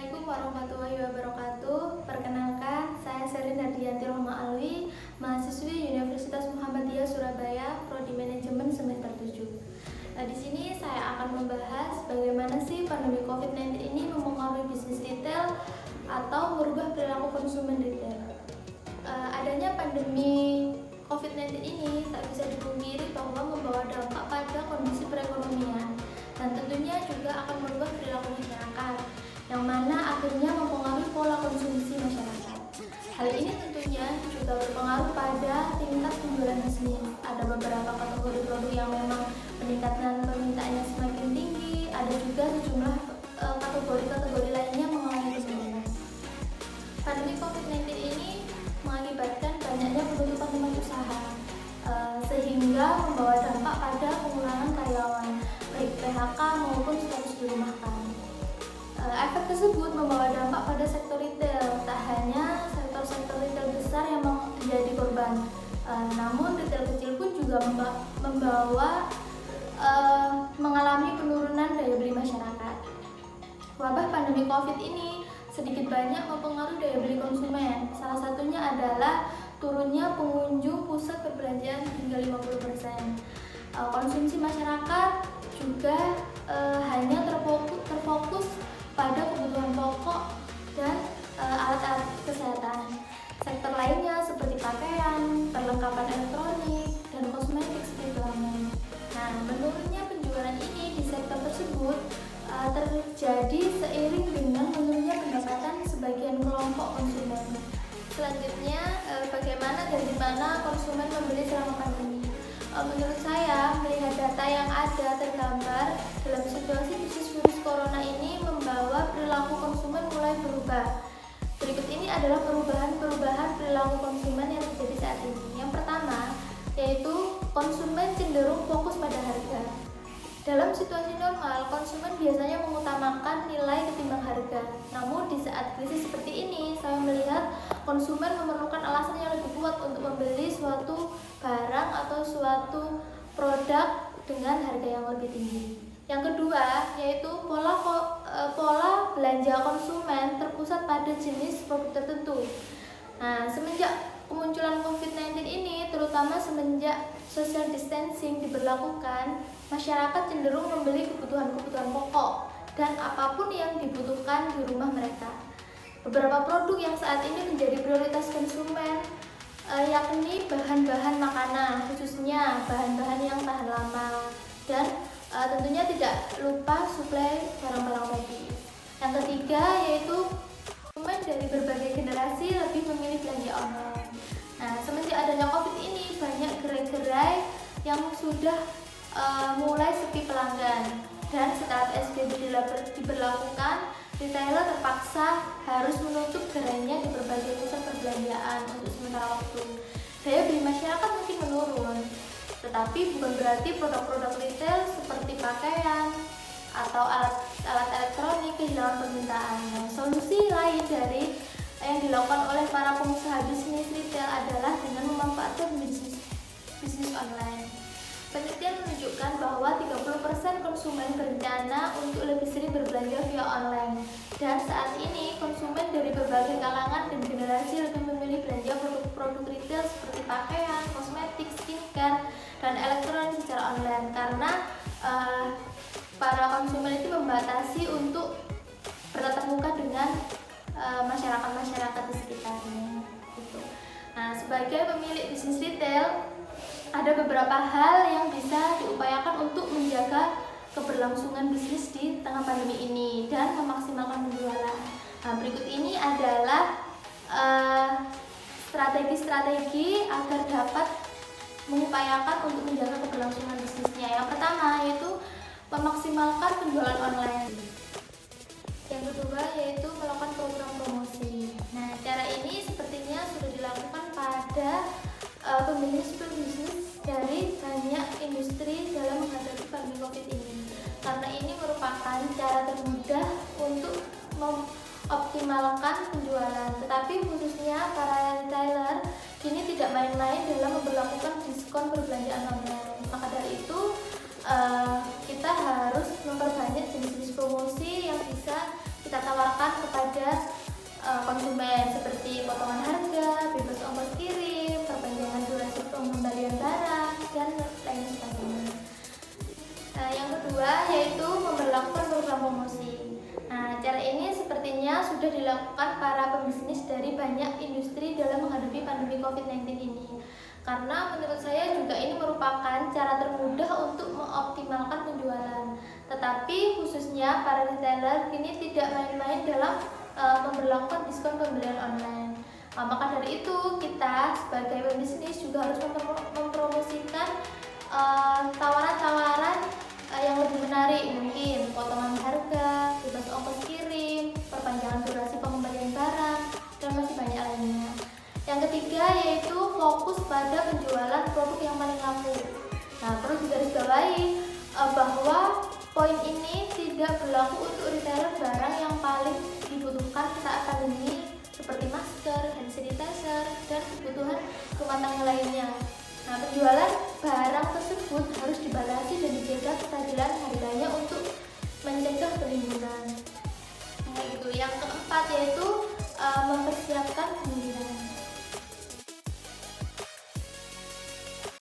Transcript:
Assalamualaikum warahmatullahi wabarakatuh. Perkenalkan, saya Selin Hardianti Roma Alwi, mahasiswi Universitas Muhammadiyah Surabaya, Prodi Manajemen semester 7. Di sini saya akan membahas bagaimana sih pandemi COVID-19 ini mempengaruhi bisnis retail atau merubah perilaku konsumen retail. Adanya pandemi COVID-19 ini tak bisa dipungkiri bahwa membawa dampak pada kondisi perekonomian dan tentunya juga akan merubah perilaku masyarakat, yang mana akhirnya mempengaruhi pola konsumsi masyarakat. Hal ini tentunya juga berpengaruh pada tingkat penjualan bisnis. Ada beberapa kategori produk yang memang peningkatan permintaannya semakin tinggi, ada juga sejumlah kategori-kategori lainnya mengalami penurunan. Pandemi COVID-19 ini mengakibatkan banyaknya penutupan tempat usaha, sehingga membawa dampak pada pengurangan karyawan, baik PHK maupun status dirumahkan. Efek tersebut membawa dampak pada sektor retail, tak hanya sektor retail besar yang menjadi korban, namun retail kecil pun juga mengalami penurunan daya beli masyarakat. Wabah pandemi COVID ini sedikit banyak mempengaruhi daya beli konsumen. Salah satunya adalah turunnya pengunjung pusat perbelanjaan hingga 50%. Konsumsi masyarakat juga hanya terfokus pada kebutuhan pokok dan alat-alat kesehatan. Sektor lainnya seperti pakaian, perlengkapan elektronik, dan kosmetik seperti ramen. Nah, menurunnya penjualan ini di sektor tersebut terjadi seiring dengan menurunnya pendapatan sebagian kelompok konsumen. Selanjutnya, bagaimana dan di mana konsumen membeli selama pandemi? Menurut saya, melihat data yang ada tergambar dalam situasi bisnis virus corona ini membawa perilaku konsumen mulai berubah. Berikut ini adalah perubahan perilaku konsumen yang terjadi saat ini. Yang pertama, yaitu konsumen cenderung fokus pada harga. Dalam situasi normal, konsumen biasanya mengutamakan nilai ketimbang harga. Namun di saat krisis seperti ini, saya melihat konsumen memerlukan alasan yang lebih kuat untuk membeli suatu barang atau suatu produk dengan harga yang lebih tinggi. Yang kedua, yaitu pola belanja konsumen terpusat pada jenis produk tertentu. Nah, semenjak kemunculan COVID-19 ini, terutama semenjak social distancing diberlakukan, masyarakat cenderung membeli kebutuhan-kebutuhan pokok dan apapun yang dibutuhkan di rumah mereka. Beberapa produk yang saat ini menjadi prioritas konsumen yakni bahan-bahan makanan, khususnya bahan-bahan yang tahan lama, dan tentunya tidak lupa suplai barang-barang medis. Yang ketiga yaitu konsumen dari berbagai generasi lebih memilih belanja online. Nah, semenjak adanya COVID ini, banyak gerai-gerai yang sudah mulai sepi pelanggan, dan setelah PSBB diberlakukan, retailer terpaksa harus menutup gerainya di berbagai pusat perbelanjaan untuk sementara waktu. Daya beli masyarakat mungkin menurun, tetapi bukan berarti produk-produk retail seperti pakaian atau alat elektronik kehilangan permintaan. Nah, solusi lain dari yang dilakukan oleh para pengusaha bisnis retail adalah dengan memanfaatkan bisnis online. Penelitian menunjukkan bahwa 30% konsumen berencana untuk lebih sering berbelanja via online. Dan saat ini konsumen dari berbagai kalangan dan generasi lebih memilih belanja produk-produk retail seperti pakaian, kosmetik, skincare, dan elektronik secara online karena para konsumen itu membatasi untuk bertatap muka dengan masyarakat di sekitarnya. Gitu. Nah, sebagai pemilik bisnis retail, ada beberapa hal yang bisa diupayakan untuk menjaga keberlangsungan bisnis di tengah pandemi ini dan memaksimalkan penjualan. Nah, berikut ini adalah strategi-strategi agar dapat mengupayakan untuk menjaga keberlangsungan bisnisnya. Yang pertama yaitu memaksimalkan penjualan online. Yang kedua yaitu melakukan program promosi. Nah, cara ini sepertinya sudah dilakukan pada pebisnis dari banyak industri dalam menghadapi pandemi COVID ini. Karena ini merupakan cara termudah untuk mengoptimalkan penjualan. Tetapi khususnya para retailer kini tidak main-main dalam memperlakukan diskon perbelanjaan online. Maka dari itu kita harus memperbanyak jenis-jenis promosi yang bisa kita tawarkan kepada konsumen seperti potongan harga, bebas ongkos kirim, perpanjangan durasi pengembalian barang, dan lain sebagainya. Yang kedua yaitu memberlakukan program promosi. Cara ini sepertinya sudah dilakukan para pebisnis dari banyak industri dalam menghadapi pandemi COVID-19 ini. Karena menurut saya juga ini merupakan cara termudah untuk mengoptimalkan penjualan. Tetapi khususnya para retailer kini tidak main-main dalam memberlakukan diskon pembelian online. Maka dari itu kita sebagai pebisnis juga harus mempromosikan tawaran-tawaran yang lebih menarik, mungkin potongan harga, bebas ongkos kirim, perpanjangan durasi pengembalian barang, dan masih banyak lainnya. Yang ketiga yaitu fokus pada penjualan produk yang paling laku. Perlu digarisbawahi bahwa poin ini tidak berlaku untuk retailer barang yang paling dibutuhkan saat pandemi seperti masker, hand sanitizer, dan kebutuhan rumah tangga lainnya. Penjualan barang tersebut harus dibatasi dan dijaga kestabilan harganya untuk mencegah penimbunan. Yang keempat yaitu mempersiapkan